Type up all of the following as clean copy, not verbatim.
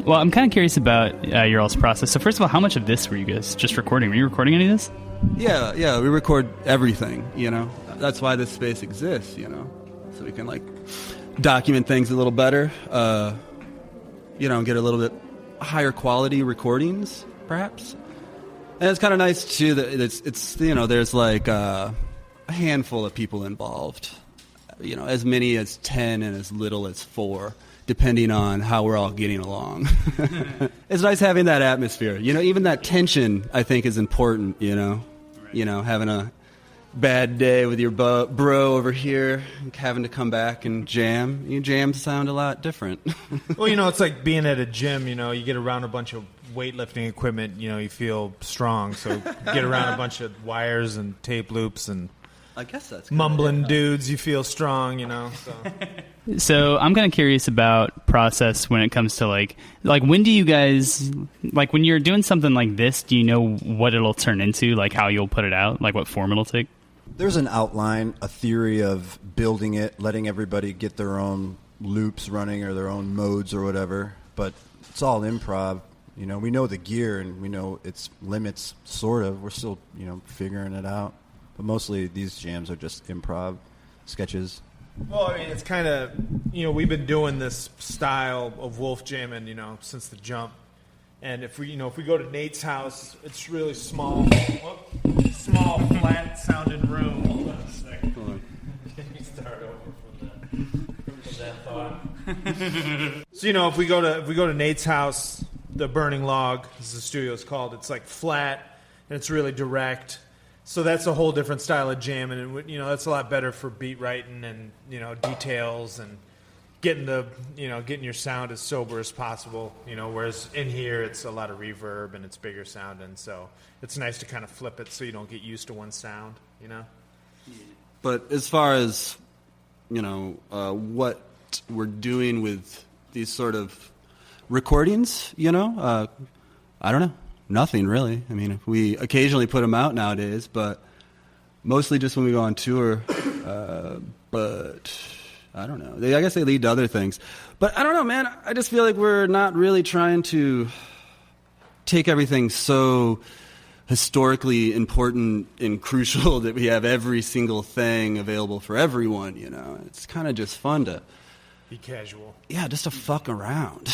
Well, I'm kind of curious about your all's process. So first of all, how much of this were you guys just recording? Were you recording any of this? Yeah, we record everything, you know. That's why this space exists, you know. So we can, like, document things a little better, you know, get a little bit higher quality recordings, perhaps. And it's kind of nice, too, that it's you know, there's, like, a handful of people involved. You know, as many as 10 and as little as 4. Depending on how we're all getting along. It's nice having that atmosphere. You know, even that tension, I think, is important, you know. Right. You know, having a bad day with your bro over here, having to come back and jam. You jams sound a lot different. Well, you know, it's like being at a gym, you know, you get around a bunch of weightlifting equipment, you know, you feel strong. So get around a bunch of wires and tape loops and I guess that's mumbling dudes, you feel strong, you know. So I'm kind of curious about process when it comes to like when do you guys, like when you're doing something like this, do you know what it'll turn into, like how you'll put it out, like what form it'll take? There's an outline, a theory of building it, letting everybody get their own loops running or their own modes or whatever, but it's all improv. You know, we know the gear and we know its limits, sort of. We're still, you know, figuring it out. But mostly these jams are just improv sketches. Well, I mean, it's kind of, you know, we've been doing this style of wolf jamming, you know, since the jump. And if we go to Nate's house, it's really small, flat sounding room. Hold on a second. Can you start over from that thought? So, you know, if we go to Nate's house, the Burning Log, as the studio is called, it's like flat and it's really direct. So that's a whole different style of jamming, and you know that's a lot better for beat writing and you know details and getting your sound as sober as possible. You know, whereas in here it's a lot of reverb and it's bigger sounding, so it's nice to kind of flip it so you don't get used to one sound. You know. But as far as you know, what we're doing with these sort of recordings, you know, I don't know. Nothing, really. I mean, we occasionally put them out nowadays, but mostly just when we go on tour. But I don't know. I guess they lead to other things. But I don't know, man. I just feel like we're not really trying to take everything so historically important and crucial that we have every single thing available for everyone, you know. It's kind of just fun to... be casual. Yeah, just to fuck around,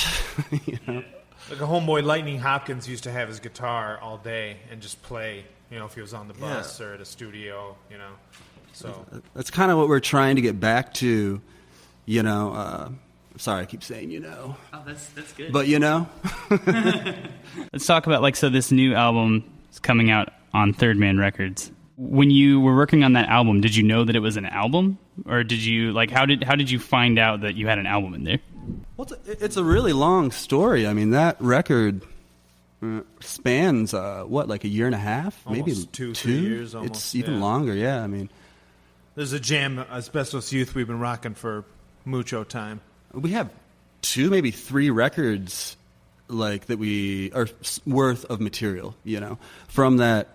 you know. Like a homeboy, Lightning Hopkins, used to have his guitar all day and just play, you know, if he was on the bus or at a studio, you know. So that's kind of what we're trying to get back to, you know. Sorry, I keep saying, you know. Oh, that's good. But, you know. Let's talk about, like, so this new album is coming out on Third Man Records. When you were working on that album, did you know that it was an album? Or did you, like, how did you find out that you had an album in there? Well, it's a really long story. I mean, that record spans, like a year and a half? Almost maybe 2 years almost. It's even longer, yeah. I mean, there's a jam, Asbestos Youth, we've been rocking for mucho time. We have 2, maybe 3 records, like, that we are worth of material, you know, from that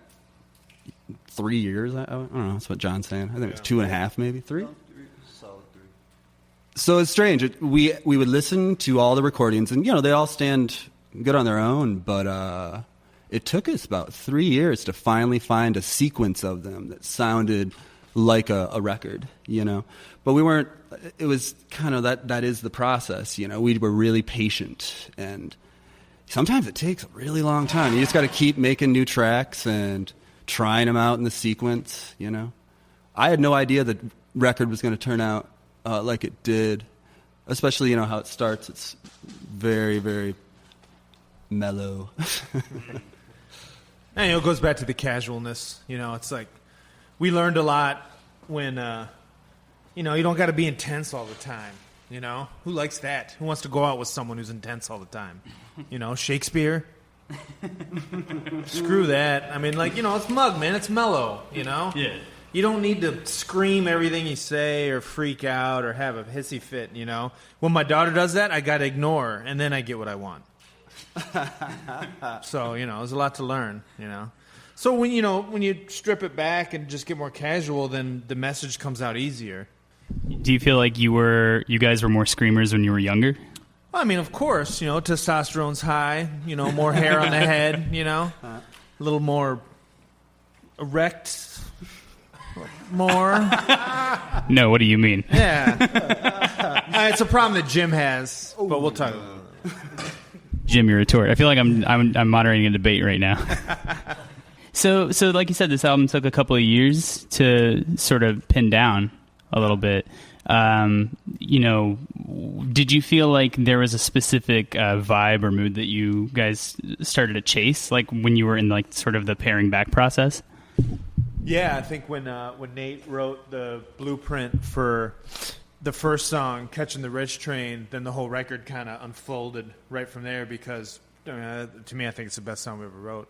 3 years. I don't know, that's what John's saying. I think it's 2.5, maybe 3. So it's strange. We would listen to all the recordings, and you know they all stand good on their own. But it took us about 3 years to finally find a sequence of them that sounded like a record. You know, but we weren't. It was kind of that is the process. You know, we were really patient, and sometimes it takes a really long time. You just got to keep making new tracks and trying them out in the sequence. You know, I had no idea that record was going to turn out like it did, especially, you know, how it starts. It's very, very mellow. And, you know, it goes back to the casualness. You know, it's like we learned a lot when, you know, you don't got to be intense all the time. You know, who likes that? Who wants to go out with someone who's intense all the time? You know, Shakespeare? Screw that. I mean, like, you know, it's mug, man. It's mellow, you know? Yeah. You don't need to scream everything you say or freak out or have a hissy fit, you know? When my daughter does that, I got to ignore her, and then I get what I want. So, you know, there's a lot to learn, you know? So when you strip it back and just get more casual, then the message comes out easier. Do you feel like you guys were more screamers when you were younger? I mean, of course, testosterone's high, more hair on the head, a little more erect, more. No, what do you mean? Yeah. It's a problem that Jim has, but we'll talk about it. Jim, you're a retort. I feel like I'm moderating a debate right now. So like you said, this album took a couple of years to sort of pin down a little bit. Did you feel like there was a specific vibe or mood that you guys started to chase, like when you were in like sort of the paring back process? Yeah, I think when Nate wrote the blueprint for the first song, "Catching the Rich Train," then the whole record kind of unfolded right from there. Because to me, I think it's the best song we ever wrote.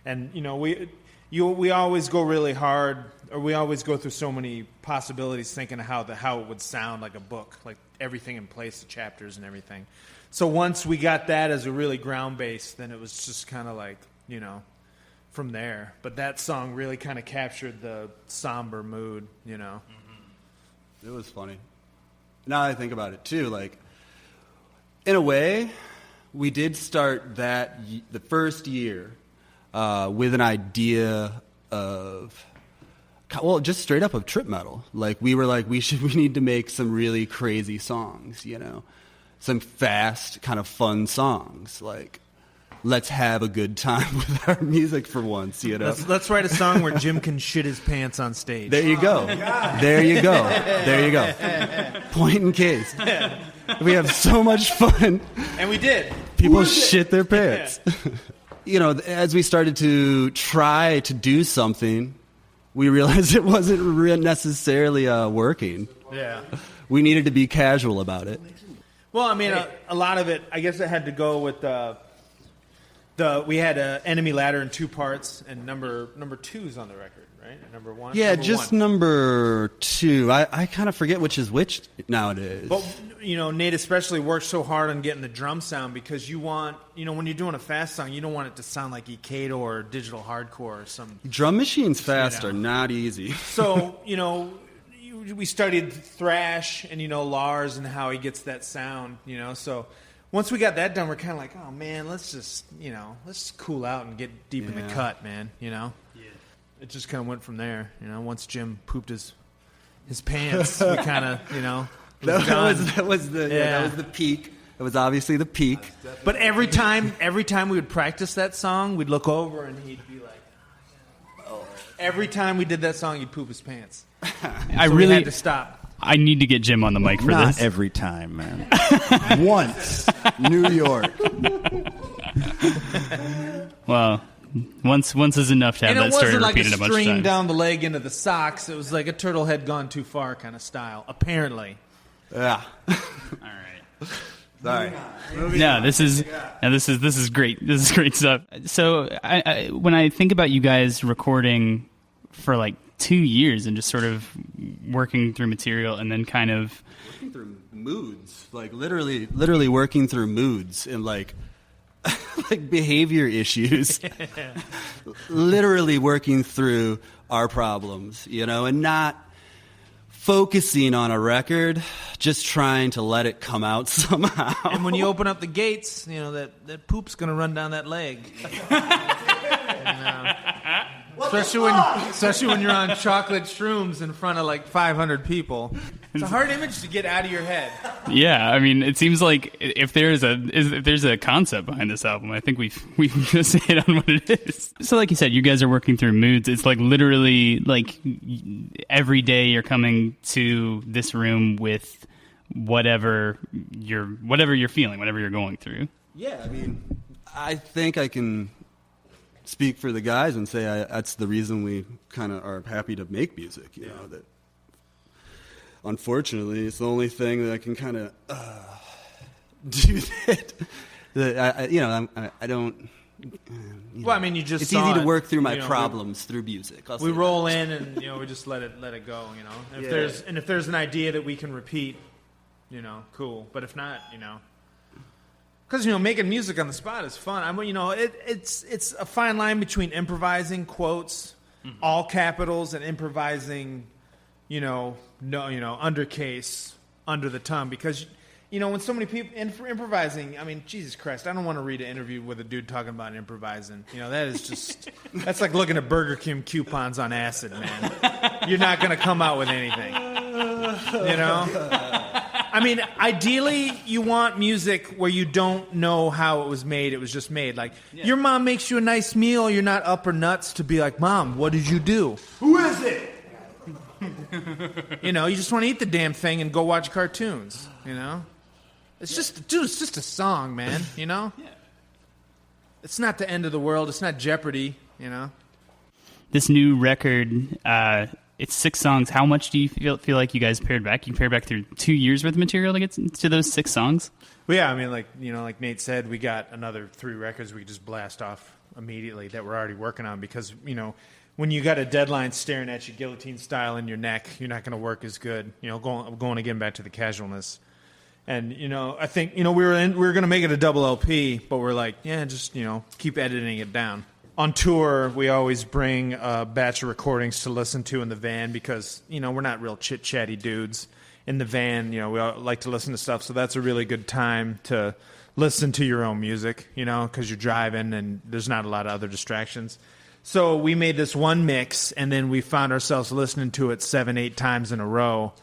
And we always go really hard, or we always go through so many possibilities, thinking of how it would sound like a book, like everything in place, the chapters and everything. So once we got that as a really ground base, then it was just kind of like from there. But that song really kind of captured the somber mood. It was funny. Now that I think about it too, like in a way, we did start the first year with an idea of, well, just straight up of trip metal. Like we were like, we need to make some really crazy songs, some fast, kind of fun songs. Like, let's have a good time with our music for once, Let's write a song where Jim can shit his pants on stage. There you go. There you go. There you go. Point in case. We have so much fun. And we did. People shit their pants. As we started to try to do something, we realized it wasn't necessarily working. Yeah. We needed to be casual about it. Well, I mean, a lot of it, I guess it had to go with we had Enemy Ladder in 2 parts, and number 2's on the record, right? Number 1? Yeah, number just 1. number 2. I kind of forget which is which nowadays. But, Nate especially worked so hard on getting the drum sound, because you want, when you're doing a fast song, you don't want it to sound like Ikeda or digital hardcore or some... Drum machines fast are not easy. So, we studied thrash and, Lars and how he gets that sound, so... Once we got that done, we're kind of like, oh man, let's just cool out and get deep in the cut, man. Yeah. It just kind of went from there. Once Jim pooped his pants, we kind of, that was the peak. That was obviously the peak. But every time we would practice that song, we'd look over and he'd be like, oh. Every time we did that song, he'd poop his pants. We had to stop. I need to get Jim on the mic for Not this. Not every time, man. Once. New York. Well, once is enough to have that story repeated a bunch of times. And it wasn't like a string down the leg into the socks. It was like a turtle had gone too far kind of style, apparently. Yeah. All right. Sorry. No, this is great. This is great stuff. So I when I think about you guys recording for like 2 years and just sort of working through material and then kind of working through moods, like literally working through moods and like behavior issues, literally working through our problems, and not focusing on a record, just trying to let it come out somehow. And when you open up the gates, that poop's going to run down that leg. Especially when you're on chocolate shrooms in front of like 500 people. It's a hard image to get out of your head. Yeah, I mean, it seems like if there's a concept behind this album, I think we've just hit on what it is. So like you said, you guys are working through moods. It's like literally like every day you're coming to this room with whatever you're feeling, whatever you're going through. Yeah, I mean, I think I can speak for the guys and say that's the reason we kind of are happy to make music. You know, that unfortunately it's the only thing that I can kind of do that. I don't. Well, I mean, you just it's easy to work through my problems through music. We roll in and we just let it go. And if there's an idea that we can repeat, cool. But if not, because making music on the spot is fun. It's a fine line between improvising quotes, all capitals, and improvising, undercase under the tongue. Because when so many people improvising, I mean, Jesus Christ, I don't want to read an interview with a dude talking about improvising. That is just, that's like looking at Burger King coupons on acid, man. You're not going to come out with anything. I mean, ideally, you want music where you don't know how it was made. It was just made. Like, your mom makes you a nice meal. You're not up her nuts to be like, Mom, what did you do? Who is it? You just want to eat the damn thing and go watch cartoons, It's just, dude, it's just a song, man, Yeah. It's not the end of the world. It's not Jeopardy, This new record, it's 6 songs. How much do you feel like you guys pared back? You pared back through 2 years worth of material to get to those 6 songs? Well, yeah, I mean, like Nate said, we got another 3 records we could just blast off immediately that we're already working on because, when you got a deadline staring at you guillotine style in your neck, you're not going to work as good. Going again back to the casualness. And, I think, we were going to make it a double LP, but we're like, just, keep editing it down. On tour, we always bring a batch of recordings to listen to in the van because, we're not real chit-chatty dudes. In the van, we all like to listen to stuff, so that's a really good time to listen to your own music, because you're driving and there's not a lot of other distractions. So we made this one mix, and then we found ourselves listening to it 7-8 times in a row.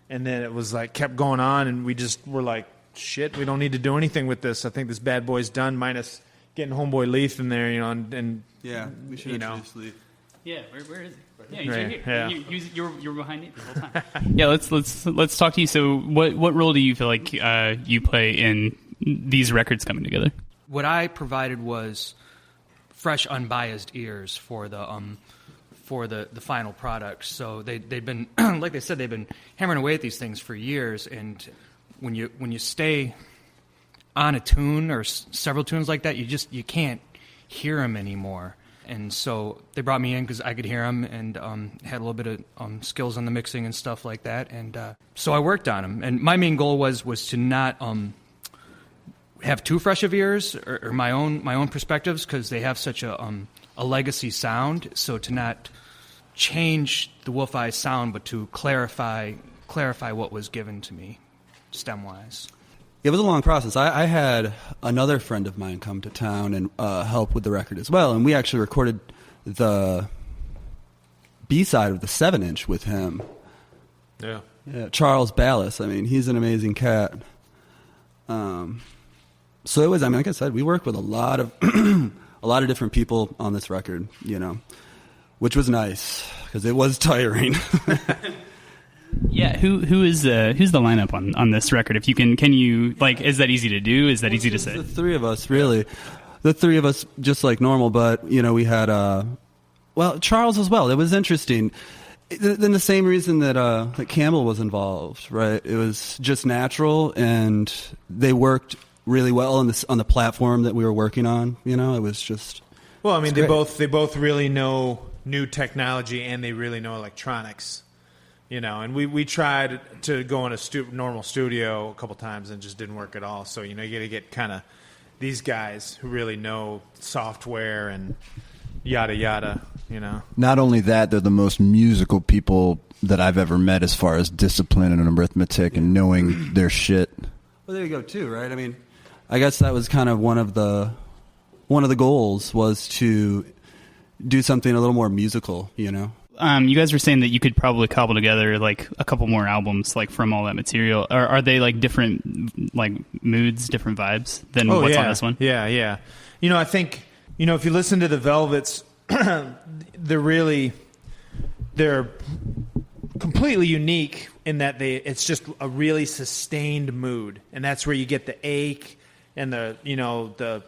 And then it was like, kept going on, and we just were like, shit, we don't need to do anything with this. I think this bad boy's done, minus getting Homeboy Leaf in there, and yeah, we should introduce Leaf. Yeah, where is he? Yeah, he's right here. Yeah. You're behind me the whole time. Yeah, let's talk to you. So, what role do you feel like you play in these records coming together? What I provided was fresh, unbiased ears for the final product. So they've been, like they said, they've been hammering away at these things for years. And when you stay on a tune or several tunes like that, you can't hear them anymore. And so they brought me in because I could hear them and had a little bit of skills on the mixing and stuff like that. And so I worked on them. And my main goal was to not have too fresh of ears or my own perspectives because they have such a legacy sound. So to not change the Wolf Eyes sound, but to clarify what was given to me stem wise. It was a long process. I had another friend of mine come to town and help with the record as well, and we actually recorded the B-side of the 7-inch with him. Yeah, Charles Ballas. I mean, he's an amazing cat. So it was. I mean, like I said, we worked with a lot of different people on this record, which was nice because it was tiring. Yeah, who's the lineup on this record? If you can you like, is that easy to do? Is that easy to say? The 3 of us, really. The 3 of us, just like normal, but we had Charles as well. It was interesting. Then the same reason that Campbell was involved, right? It was just natural, and they worked really well on the platform that we were working on. It was just. Well, I mean, they both really know new technology, and they really know electronics. And we tried to go in a normal studio a couple times and just didn't work at all. So, you got to get kind of these guys who really know software and yada, yada, Not only that, they're the most musical people that I've ever met as far as discipline and arithmetic and knowing their shit. Well, there you go, too, right? I mean, I guess that was kind of one of the goals was to do something a little more musical, You guys were saying that you could probably cobble together like a couple more albums like from all that material. Are they like different like moods, different vibes than what's on this one? Yeah. I think if you listen to the Velvets, they're completely unique in that it's just a really sustained mood, and that's where you get the ache and the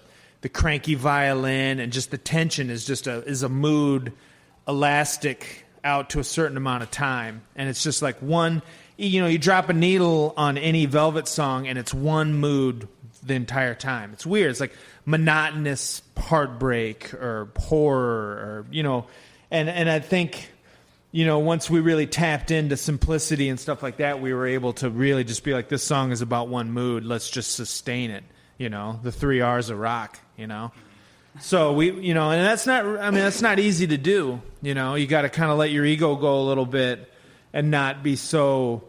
cranky violin and just the tension is a mood. Elastic out to a certain amount of time, and it's just like one. You drop a needle on any Velvet song, and it's one mood the entire time. It's weird. It's like monotonous heartbreak or horror, or and I think once we really tapped into simplicity and stuff like that, we were able to really just be like, this song is about one mood. Let's just sustain it. The 3 R's of rock. So we, and that's not easy to do. You got to kind of let your ego go a little bit and not be so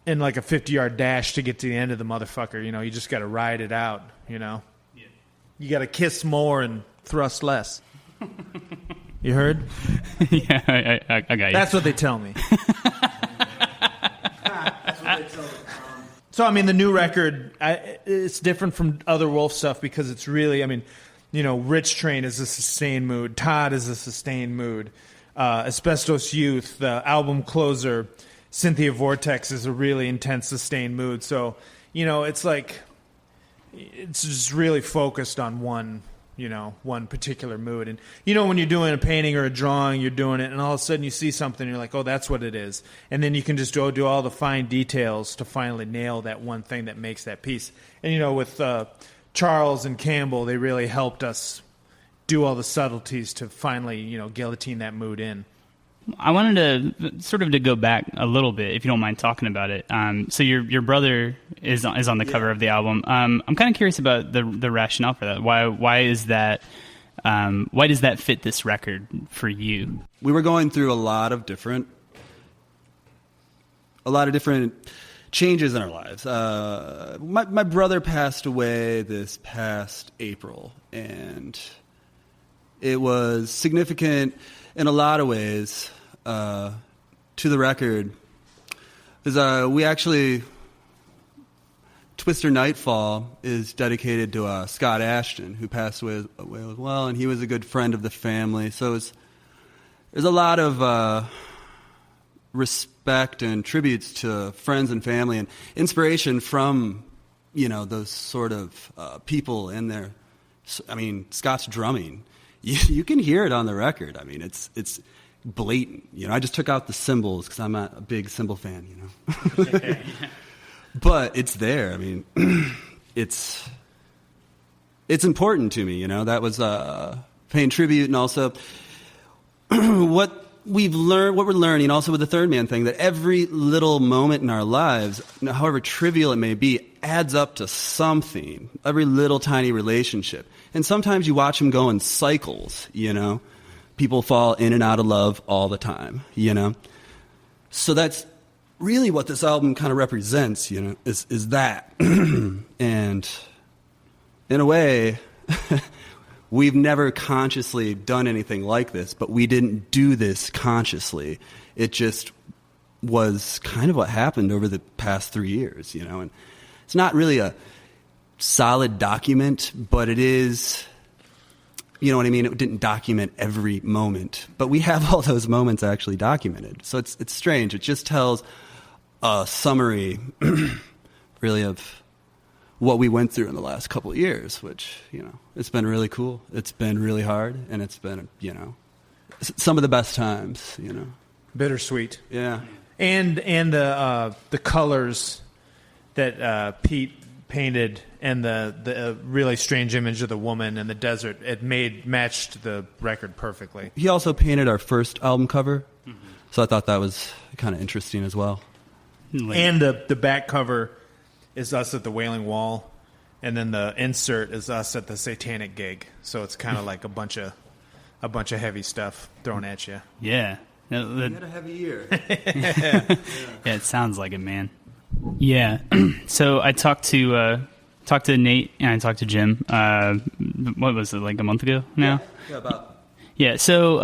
in like a 50-yard dash to get to the end of the motherfucker. You know, you just got to ride it out. You know, you got to kiss more and thrust less. You heard? Yeah, I got you. That's what they tell me. So, I mean, the new record, it's different from other Wolf stuff because it's really, I mean, you know, Rich Train is a sustained mood. Todd is a sustained mood. Asbestos Youth, the album closer, Cynthia Vortex is a really intense, sustained mood. So, you know, it's like, it's just really focused on one particular mood. And, you know, when you're doing a painting or a drawing, you're doing it, and all of a sudden you see something, and you're like, oh, that's what it is. And then you can just go do all the fine details to finally nail that one thing that makes that piece. And, you know, with Charles and Campbell, they really helped us do all the subtleties to finally, you know, guillotine that mood in. I wanted to go back a little bit, if you don't mind talking about it. So your brother is on the cover of the album. I'm kind of curious about the rationale for that. Why is that? Why does that fit this record for you? We were going through a lot of different changes in our lives. My brother passed away this past April, and it was significant in a lot of ways to the record. Because we actually, Twister Nightfall is dedicated to Scott Ashton, who passed away as well, and he was a good friend of the family. So there's a lot of respect and tributes to friends and family and inspiration from, you know, those sort of people in there. I mean, Scott's drumming. You can hear it on the record. I mean, it's blatant. You know, I just took out the cymbals because I'm not a big cymbal fan, you know. But it's there. I mean, it's important to me, you know. That was paying tribute, and also what we're learning also with the Third Man thing, that every little moment in our lives, however trivial it may be, adds up to something. Every little tiny relationship. And sometimes you watch them go in cycles, you know. People fall in and out of love all the time, you know. So really what this album kind of represents, you know, is that. And in a way, we've never consciously done anything like this, but we didn't do this consciously. It just was kind of what happened over the past 3 years, you know. And it's not really a solid document, but it is, you know what I mean? It didn't document every moment, but we have all those moments actually documented. So it's strange. It just tells a summary, really, of what we went through in the last couple of years, which, you know, it's been really cool. It's been really hard, and it's been, you know, some of the best times, you know. Bittersweet. Yeah. And the colors that Pete painted, and the really strange image of the woman in the desert, it matched the record perfectly. He also painted our first album cover, so I thought that was kind of interesting as well. And the back cover is us at the Wailing Wall, and then the insert is us at the Satanic Gig. So it's kind of like a bunch of heavy stuff thrown at you. Yeah. You had a heavy year. Yeah, it sounds like it, man. Yeah. So I talked to Nate and I talked to Jim. What was it, like a month ago now? Yeah, about. Yeah. So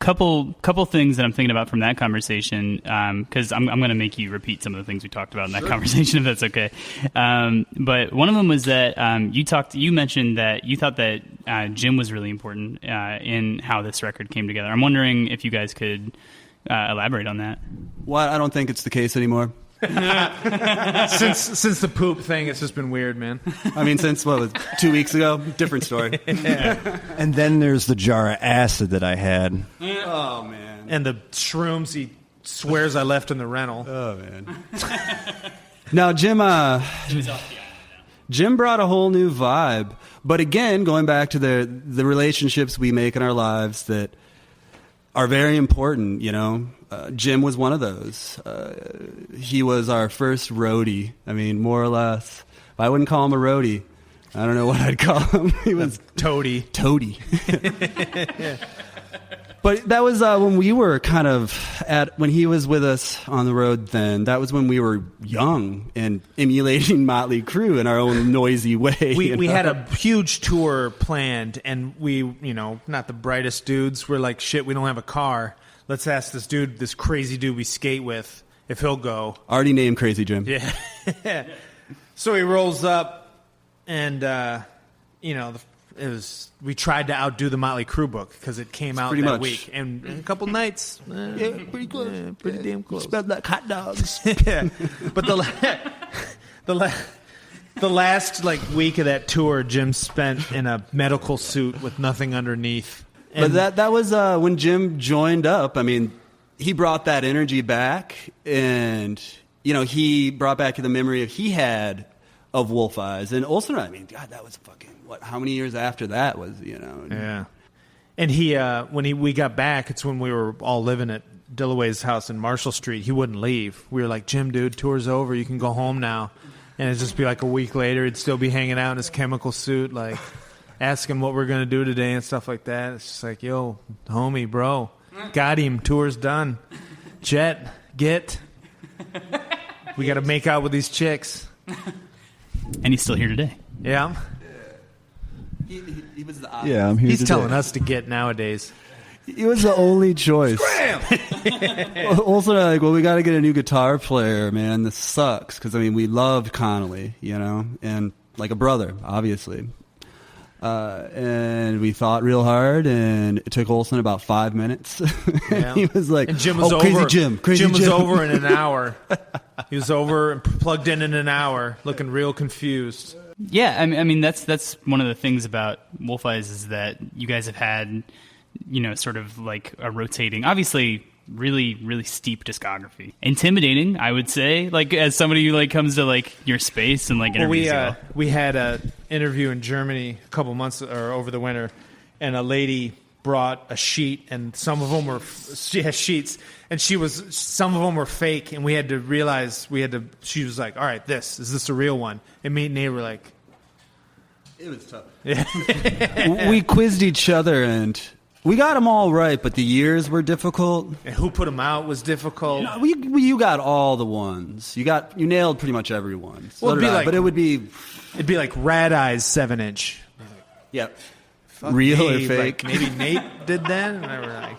couple things that I'm thinking about from that conversation, because I'm going to make you repeat some of the things we talked about in that conversation, if that's okay. But one of them was that you mentioned that you thought that Jim was really important in how this record came together. I'm wondering if you guys could elaborate on that. Well, I don't think it's the case anymore. Since the poop thing, it's just been weird, man. I mean, since, 2 weeks ago? Different story. Yeah. And then there's the jar of acid that I had. Oh, man. And the shrooms he swears I left in the rental. Oh, man. Now, Jim brought a whole new vibe. But again, going back to the relationships we make in our lives that are very important, you know. Jim was one of those. He was our first roadie. I mean, more or less. I wouldn't call him a roadie. I don't know what I'd call him. He was Toady. But that was when we were kind of when he was with us on the road then. That was when we were young and emulating Motley Crue in our own noisy way. We had a huge tour planned, and we, not the brightest dudes. We're like, shit, we don't have a car. Let's ask this crazy dude we skate with, if he'll go. Already named Crazy Jim. Yeah. So he rolls up, and, we tried to outdo the Motley Crue book because it came out that week. And in a couple nights, pretty close. Pretty damn close. Smelled like hot dogs. Yeah. But the last week of that tour, Jim spent in a medical suit with nothing underneath. And but that was when Jim joined up. I mean, he brought that energy back, and he brought back the memory he had of Wolf Eyes. And also, I mean, God, that was fucking how many years after that was, Yeah. And he we got back, it's when we were all living at Dillaway's house in Marshall Street. He wouldn't leave. We were like, Jim, dude, tour's over. You can go home now. And it'd just be like a week later, he'd still be hanging out in his chemical suit, asking what we're going to do today and stuff like that. It's just like, yo, homie, bro, got him. Tour's done. Jet, we got to make out with these chicks. And he's still here today. Yeah. He was the Yeah, I'm here He's today. telling us to get nowadays. He was the only choice. Also, we got to get a new guitar player, man. This sucks because we loved Connolly, and like a brother, obviously. And we thought real hard, and it took Olson about 5 minutes. Yeah. He was like, and Jim was over. Crazy Jim. Jim was over in an hour. He was over and plugged in an hour, looking real confused. Yeah, I mean that's one of the things about Wolf Eyes is that you guys have had, sort of like a rotating, obviously really, really steep discography. Intimidating, I would say, as somebody who comes to your space and interviews you. We had an interview in Germany a couple months or over the winter, and a lady brought a sheet, and some of them were sheets, and some of them were fake, and we had to realize she was like, all right, is this a real one? And me and Nate were like, it was tough. Yeah. We quizzed each other, and we got them all right, but the years were difficult. And who put them out was difficult. You got all the ones. You nailed pretty much every one. So Well, but it would be like Rad Eye's 7-inch. Yep. Fuck Real me, or fake? maybe Nate did that. And I were like,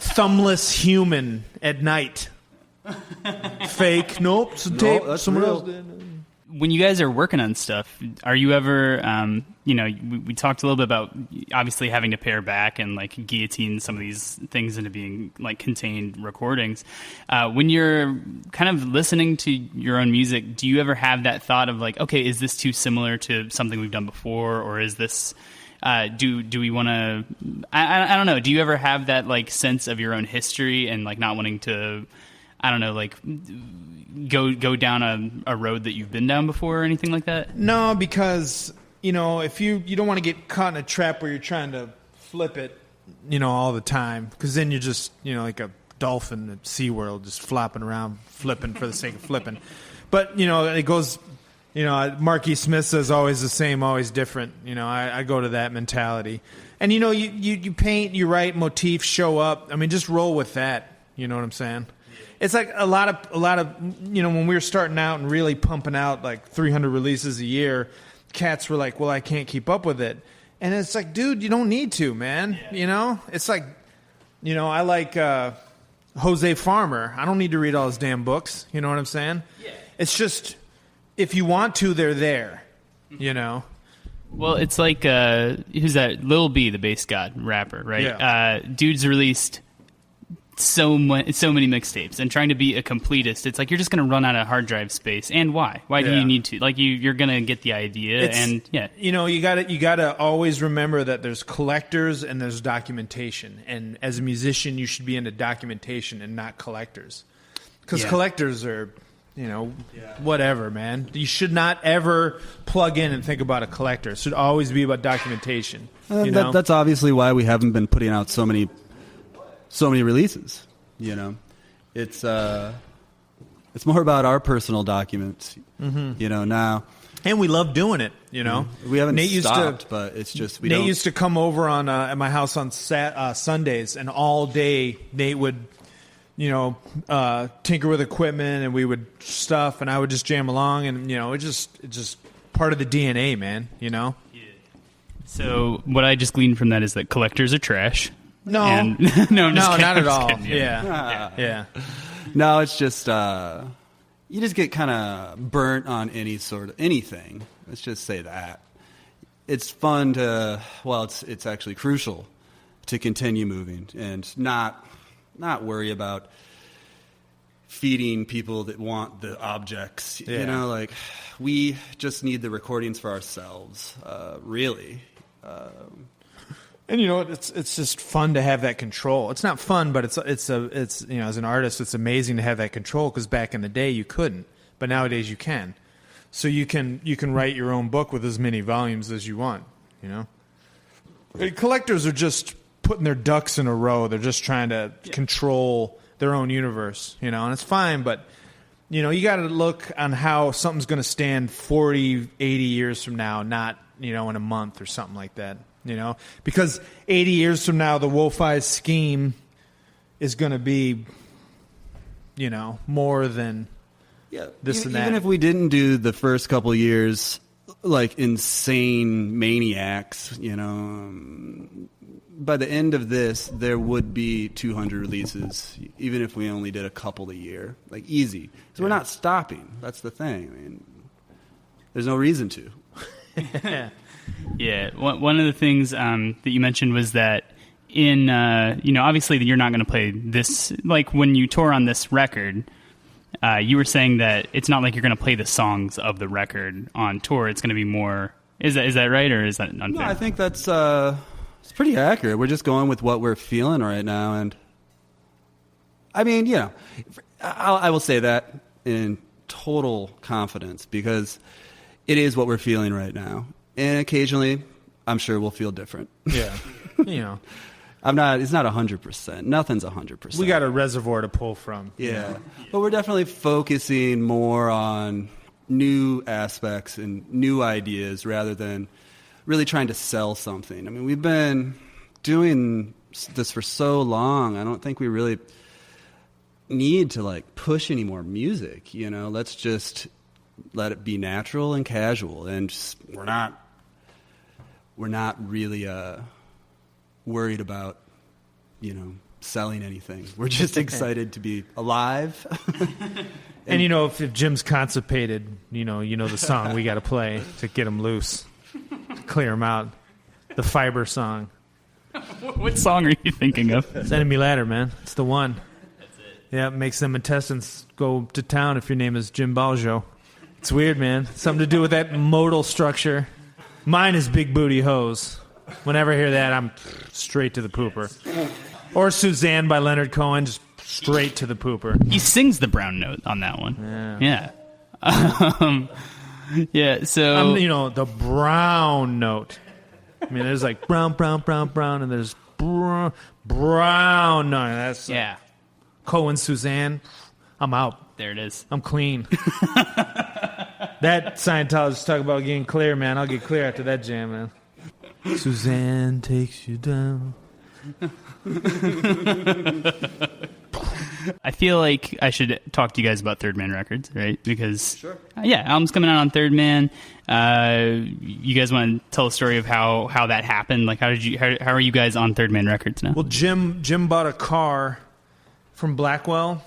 thumbless human at night. Fake. Nope. Some tape. that's Someone real. else did. When you guys are working on stuff, are you ever, we talked a little bit about obviously having to pare back and guillotine some of these things into being contained recordings. When you're kind of listening to your own music, do you ever have that thought of okay, is this too similar to something we've done before, or is this, do we want to, I don't know, do you ever have that sense of your own history and not wanting to, I don't know, go down a road that you've been down before or anything like that? No, because if you don't want to get caught in a trap where you're trying to flip it, all the time, because then you're just like a dolphin at SeaWorld, just flopping around, flipping for the sake of flipping. But it goes. Marky Smith says always the same, always different. I go to that mentality, and you paint, you write, motifs show up. I mean, just roll with that. You know what I'm saying? It's like a lot of when we were starting out and really pumping out 300 releases a year, cats were like, well, I can't keep up with it. And it's like, dude, you don't need to, man. It's like, I like Jose Farmer. I don't need to read all his damn books. You know what I'm saying? Yeah. It's just, if you want to, they're there, Well, it's like, who's that? Lil B, the bass god rapper, right? Yeah. Dude's released so many mixtapes, and trying to be a completist, it's like you're just going to run out of hard drive space. And why do you need to? You're going to get the idea. You gotta always remember that there's collectors and there's documentation, and as a musician you should be into documentation and not collectors, because collectors are whatever, man. You should not ever plug in and think about a collector. It should always be about documentation. That's obviously why we haven't been putting out so many releases. It's more about our personal documents. Mm-hmm. Now And we love doing it, you know. We haven't Nate stopped, but it's just we Nate don't. used to come over on at my house on Sundays, and all day Nate would, you know, tinker with equipment, and we would stuff, and I would just jam along, and you know, it's just part of the DNA, man. You know. So what I just gleaned from that is that collectors are trash. No, And, no, I'm just kidding, not I'm at just all. kidding, Yeah. No, it's just you just get kind of burnt on anything. Let's just say that. It's fun to it's actually crucial to continue moving and not worry about feeding people that want the objects. Yeah. You know, like we just need the recordings for ourselves, really. And you know, it's just fun to have that control. It's not fun, but it's you know, as an artist, it's amazing to have that control, because back in the day you couldn't, but nowadays you can. So you can write your own book with as many volumes as you want. You know, collectors are just putting their ducks in a row. They're just trying to control their own universe. You know, and it's fine, but you know, you got to look on how something's going to stand 40, 80 years from now, not, you know, in a month or something like that. You know, because 80 years from now, the Wo-Fi scheme is going to be, you know, more than this and that. Even if we didn't do the first couple of years like insane maniacs, you know, by the end of this, there would be 200 releases, even if we only did a couple a year, like easy. So we're not stopping. That's the thing. I mean, there's no reason to. Yeah, one of the things that you mentioned was that in, you know, obviously you're not going to play this, like when you tour on this record, you were saying that it's not like you're going to play the songs of the record on tour. It's going to be more, is that right, or is that unfair? No, I think that's it's pretty accurate. We're just going with what we're feeling right now. And I mean, you know, I will say that in total confidence, because it is what we're feeling right now. And occasionally, I'm sure we'll feel different. Yeah, you know, It's not 100%. Nothing's 100%. we got a reservoir to pull from. Yeah, but we're definitely focusing more on new aspects and new ideas rather than really trying to sell something. I mean, we've been doing this for so long. I don't think we really need to like push any more music. You know, let's just let it be natural and casual, and just, we're not really worried about, you know, selling anything. We're just excited to be alive. And you know, if Jim's constipated, you know the song we got to play to get him loose, clear him out. The fiber song. What song are you thinking of? It's Enemy Ladder, man. It's the one. That's it. Yeah, it makes them intestines go to town if your name is Jim Baljo. It's weird, man. Something to do with that modal structure. Mine is Big Booty Hose. Whenever I hear that, I'm straight to the pooper. Or Suzanne by Leonard Cohen, just straight to the pooper. He sings the brown note on that one. Yeah. Yeah, so... you know, the brown note. I mean, there's like brown, and there's brown note. That's Cohen, Suzanne. I'm out. There it is. I'm clean. That Scientologist talk about getting clear, man. I'll get clear after that jam, man. Suzanne takes you down. I feel like I should talk to you guys about Third Man Records, right? Because album's coming out on Third Man. You guys want to tell a story of how that happened? Like, how are you guys on Third Man Records now? Well, Jim bought a car from Blackwell,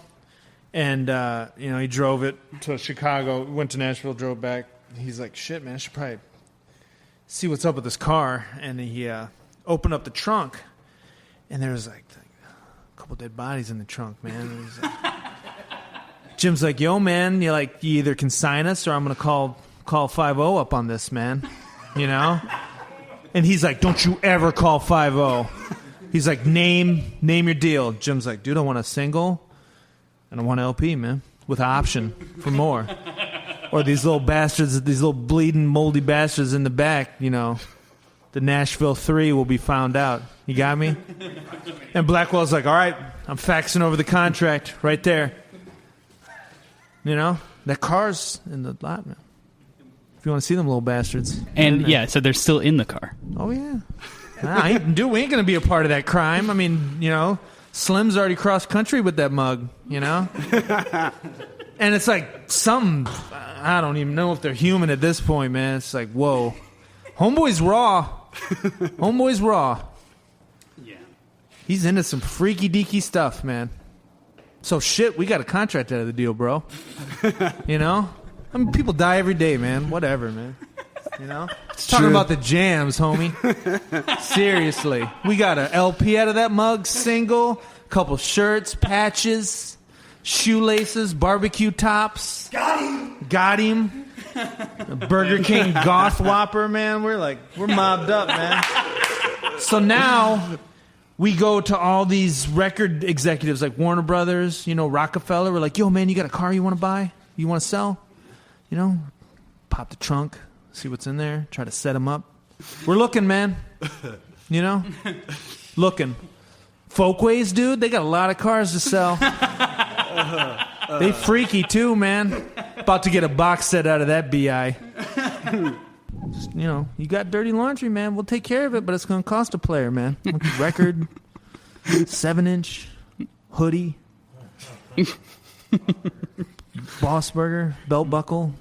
and you know, he drove it to Chicago, went to Nashville, drove back. He's like, "Shit, man, I should probably see what's up with this car." And he opened up the trunk, and there was like a couple dead bodies in the trunk, man. And he's like, Jim's like, "Yo, man, you either can sign us, or I'm gonna call 5-0 up on this, man." You know? And he's like, "Don't you ever call 5-0." He's like, name your deal. Jim's like, "Dude, I want a single and I want an LP, man, with an option for more." Or these little bastards, these little bleeding, moldy bastards in the back, you know, the Nashville 3 will be found out. You got me? And Blackwell's like, "All right, I'm faxing over the contract right there." You know, that car's in the lot, man. If you want to see them little bastards. And yeah, so they're still in the car. Oh yeah. Dude, we ain't gonna be a part of that crime. I mean, Slim's already cross country with that mug, And it's like something, I don't even know if they're human at this point, man. It's like, whoa. Homeboy's raw. Homeboy's raw. Yeah. He's into some freaky deaky stuff, man. So shit, we got a contract out of the deal, bro. I mean, people die every day, man. Whatever, man. Talking about the jams, homie. Seriously. We got an LP out of that mug, single, couple shirts, patches, shoelaces, barbecue tops. Got him. A Burger King Goth Whopper, man. We're mobbed up, man. So now we go to all these record executives like Warner Brothers, Rockefeller. We're like, yo, man, you got a car you want to buy? You want to sell? Pop the trunk, see what's in there, try to set them up. We're looking, man. Looking. Folkways, dude, they got a lot of cars to sell. They freaky too, man. About to get a box set out of that BI. Just, you got dirty laundry, man. We'll take care of it, but it's going to cost a player, man. Record, 7-inch, hoodie, Boss Burger, belt buckle,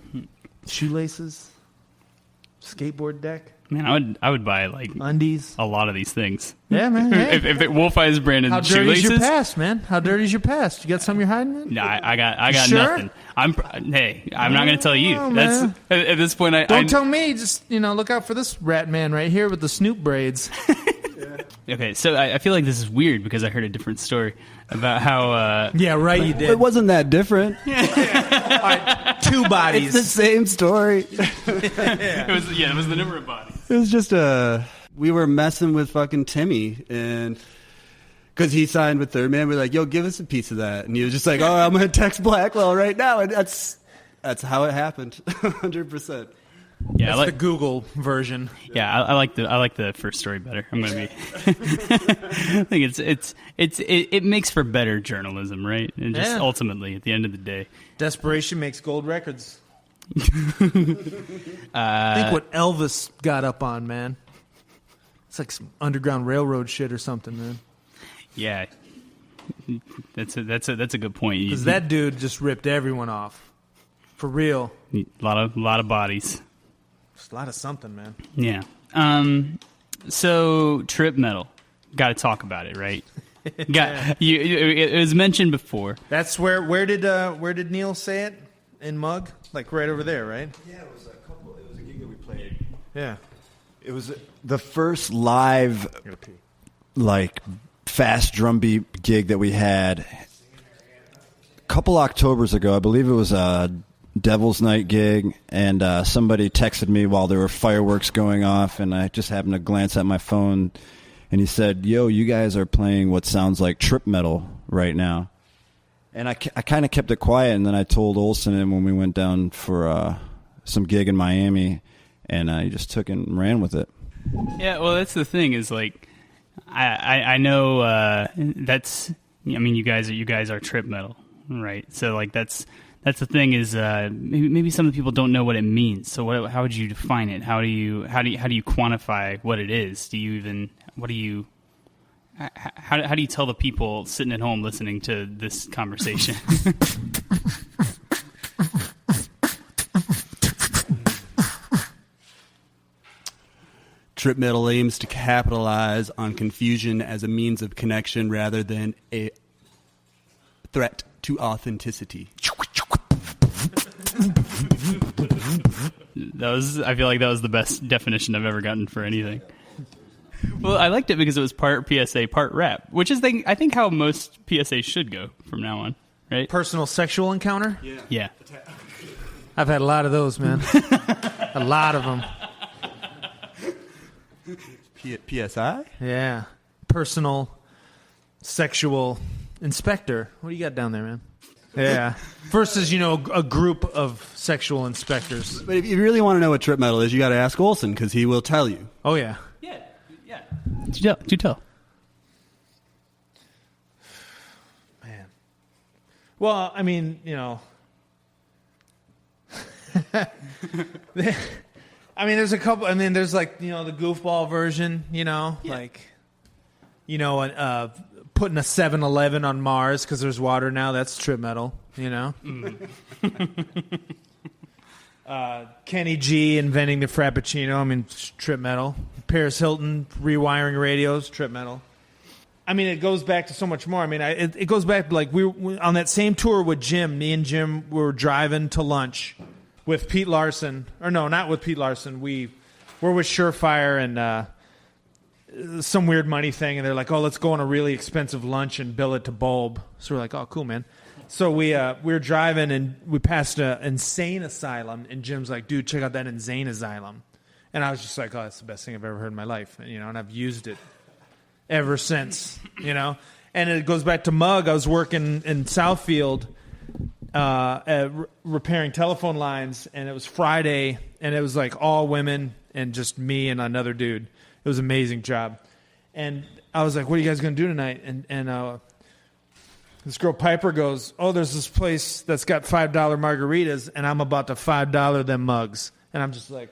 shoelaces, skateboard deck. Man, I would buy like undies, a lot of these things. Yeah, man. Hey. if Wolf Eyes branded How dirty's shoelaces, your past, man? How dirty's your past? You got something you're hiding, man? No, I got sure? nothing. I'm not going to tell you. Oh, That's man. at this point. Don't tell me. Just look out for this rat man right here with the Snoop braids. Okay, so I feel like this is weird because I heard a different story about how. Yeah, right. You did. It wasn't that different. All right, 2 bodies. It's the same story. It was the number of bodies. It was just we were messing with fucking Timmy, and because he signed with Third Man, we're like, yo, give us a piece of that. And he was just like, oh, I'm going to text Blackwell right now. And that's how it happened. 100%. Yeah, That's the Google version. Yeah, I like the first story better. I'm gonna be. I think it makes for better journalism, right? And just ultimately, at the end of the day, desperation makes gold records. Think what Elvis got up on, man. It's like some Underground Railroad shit or something, man. Yeah, that's a good point. Because that dude just ripped everyone off, for real. A lot of bodies. Just a lot of something, man. Yeah. So Trip Metal, got to talk about it, right? It was mentioned before. That's where did Neil say it? In Mug, like right over there, right? Yeah, it was a gig that we played. Yeah, it was the first live, like fast drum beat gig that we had. A couple Octobers ago, I believe it was a Devil's Night gig, and somebody texted me while there were fireworks going off, and I just happened to glance at my phone, and he said, "Yo, you guys are playing what sounds like trip metal right now." And I kind of kept it quiet, and then I told Olsen and when we went down for some gig in Miami, and he just took and ran with it. Yeah, well, that's the thing is like, I know that's. I mean, you guys are trip metal, right? So like that's the thing is maybe some of the people don't know what it means. So how would you define it? How do you quantify what it is? How do you tell the people sitting at home listening to this conversation? Trip metal aims to capitalize on confusion as a means of connection rather than a threat to authenticity. I feel like that was the best definition I've ever gotten for anything. Well, I liked it because it was part PSA, part rap, which is I think how most PSAs should go from now on, right? Personal sexual encounter? Yeah. I've had a lot of those, man. A lot of them. PSI? Yeah. Personal sexual inspector. What do you got down there, man? Yeah. Versus, a group of sexual inspectors. But if you really want to know what trip metal is, you got to ask Olsen because he will tell you. Oh, yeah. Do tell. Man. Well, I mean, I mean, there's a couple. I mean, there's like the goofball version. Like putting a 7-Eleven on Mars because there's water now. That's trip metal. Kenny G inventing the Frappuccino. I mean, trip metal. Paris Hilton rewiring radios. Trip metal. I mean, it goes back to so much more. I mean, it goes back like we on that same tour with Jim. Me and Jim were driving to lunch with Pete Larson. Or no, not with Pete Larson. We're with Surefire and some weird money thing. And they're like, oh, let's go on a really expensive lunch and bill it to Bulb. So we're like, oh, cool, man. So we were driving and we passed an insane asylum. And Jim's like, dude, check out that insane asylum. And I was just like, oh, that's the best thing I've ever heard in my life. And I've used it ever since, And it goes back to Mug. I was working in Southfield repairing telephone lines, and it was Friday, and it was like all women and just me and another dude. It was an amazing job. And I was like, what are you guys going to do tonight? And this girl Piper goes, oh, there's this place that's got $5 margaritas, and I'm about to $5 them mugs. And I'm just like,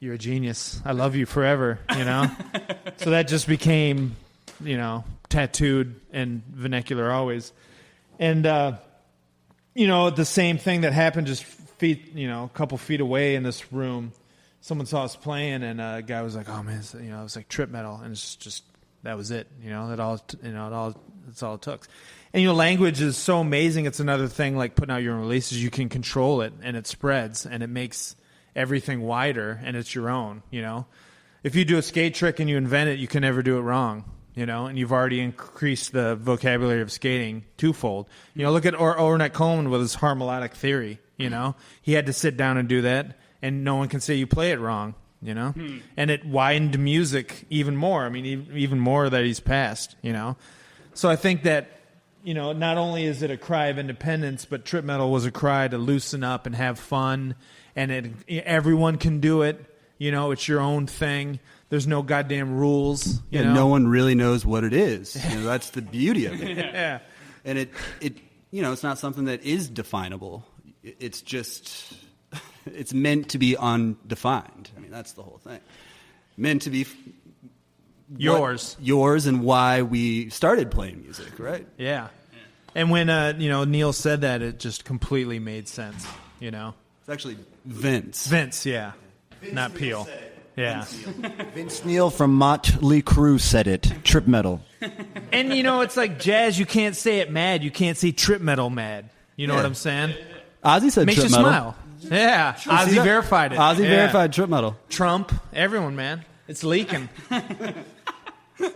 you're a genius. I love you forever, So that just became, tattooed and vernacular always. And, the same thing that happened just a couple feet away in this room. Someone saw us playing, and a guy was like, oh, man, it was like trip metal. And it's just that was it, that's all it took. And, language is so amazing. It's another thing like putting out your own releases. You can control it, and it spreads, and it makes everything wider, and it's your own, If you do a skate trick and you invent it, you can never do it wrong, and you've already increased the vocabulary of skating twofold. Look at Ornette Coleman with his harmonic theory, He had to sit down and do that, and no one can say you play it wrong, And it widened music even more. I mean, even more that he's passed, So I think that, not only is it a cry of independence, but trip metal was a cry to loosen up and have fun. And everyone can do it. It's your own thing. There's no goddamn rules. No one really knows what it is. That's the beauty of it. Yeah. And it it's not something that is definable. It's just, it's meant to be undefined. I mean, that's the whole thing. Meant to be yours, and why we started playing music, right? Yeah. And when Neil said that, it just completely made sense. It's actually Vince. Vince, yeah. Not Peel. Yeah. Vince Neil from Motley Crue said it. Trip metal. And it's like jazz. You can't say it mad. You can't say trip metal mad. You know what I'm saying? Ozzy said Makes trip you metal. Smile. Yeah. Ozzy verified it. Ozzy verified trip metal. Trump. Everyone, man. It's leaking. Well,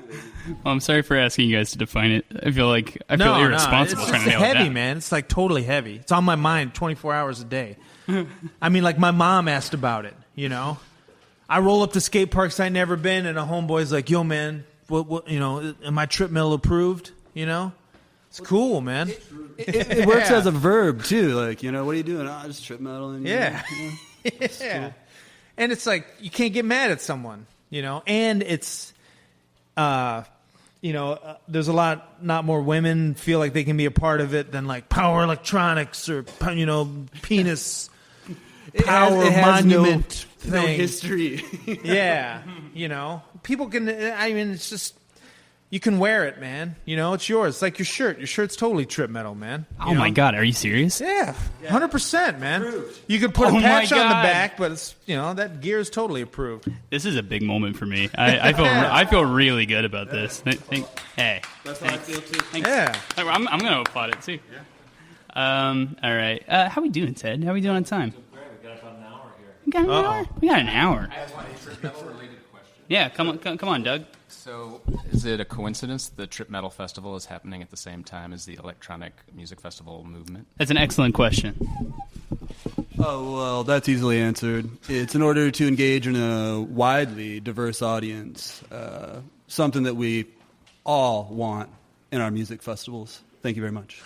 I'm sorry for asking you guys to define it. I feel irresponsible it's trying to nail heavy, it down. man. It's like totally heavy. It's on my mind 24 hours a day. I mean, like my mom asked about it. I roll up to skate parks I never been, and a homeboy's like, "Yo, man, what? Am I trip metal approved? It's cool, man." It works as a verb too. Like, what are you doing? Oh, just trip metal. And, yeah, yeah. Cool. And it's like you can't get mad at someone, And it's, there's a not more women feel like they can be a part of it than like power electronics or penis. Power it has monument no thing. history. Yeah, people can. I mean, it's just you can wear it, man. It's yours. It's like your shirt. Your shirt's totally trip metal, man. Oh my god, are you serious? Yeah, 100%, man. Approved. You could put a patch on the back, but it's that gear is totally approved. This is a big moment for me. I feel really good about this. Hey, that's how I feel too. Thanks. Yeah, I'm gonna applaud it too. Yeah. All right. How we doing, Ted? How we doing on time? We got an hour. I have one related question. Yeah, come on, Doug. So, is it a coincidence that the Trip Metal Festival is happening at the same time as the electronic music festival movement? That's an excellent question. Oh, well, that's easily answered. It's in order to engage in a widely diverse audience, something that we all want in our music festivals. Thank you very much.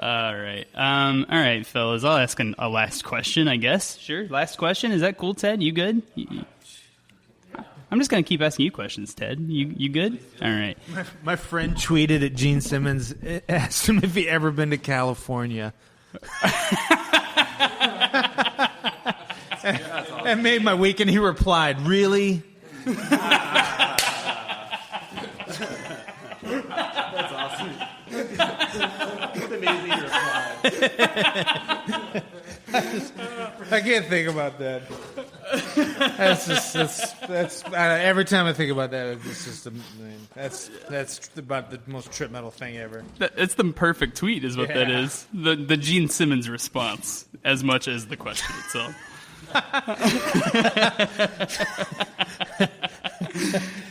All right, fellas. I'll ask a last question, I guess. Sure, last question. Is that cool, Ted? You good? I'm just going to keep asking you questions, Ted. You good? All right. My friend tweeted at Gene Simmons, asked him if he ever been to California. That made my week, and he replied, "Really?" That's awesome. That's amazing reply. I can't think about that. That's every time I think about that, it's just that's about the most trip metal thing ever. It's the perfect tweet, is what that is. The Gene Simmons response, as much as the question itself.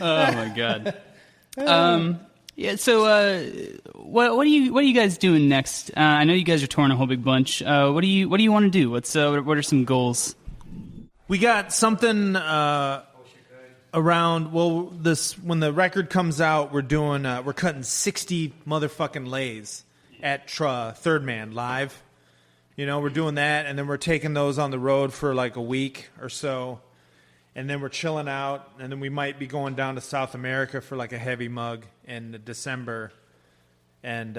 Oh my god. Yeah. So, what are you guys doing next? I know you guys are touring a whole big bunch. What do you want to do? What are some goals? We got something around. Well, when the record comes out, we're cutting 60 motherfucking lays at Third Man live. You know, we're doing that, and then we're taking those on the road for like a week or so, and then we're chilling out, and then we might be going down to South America for like a heavy mug in December, and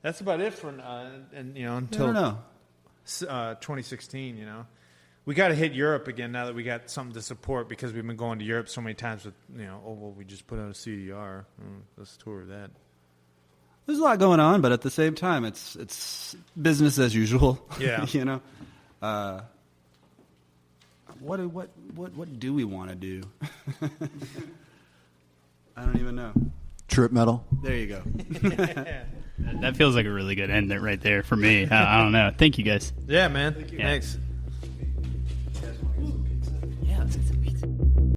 that's about it for until 2016. You know, we got to hit Europe again now that we got something to support because we've been going to Europe so many times with we just put out a CDR. Let's tour that. There's a lot going on, but at the same time, it's business as usual. Yeah. What do we want to do? I don't even know. Trip metal. There you go. That feels like a really good end right there for me. I don't know. Thank you guys. Yeah, man. Thanks.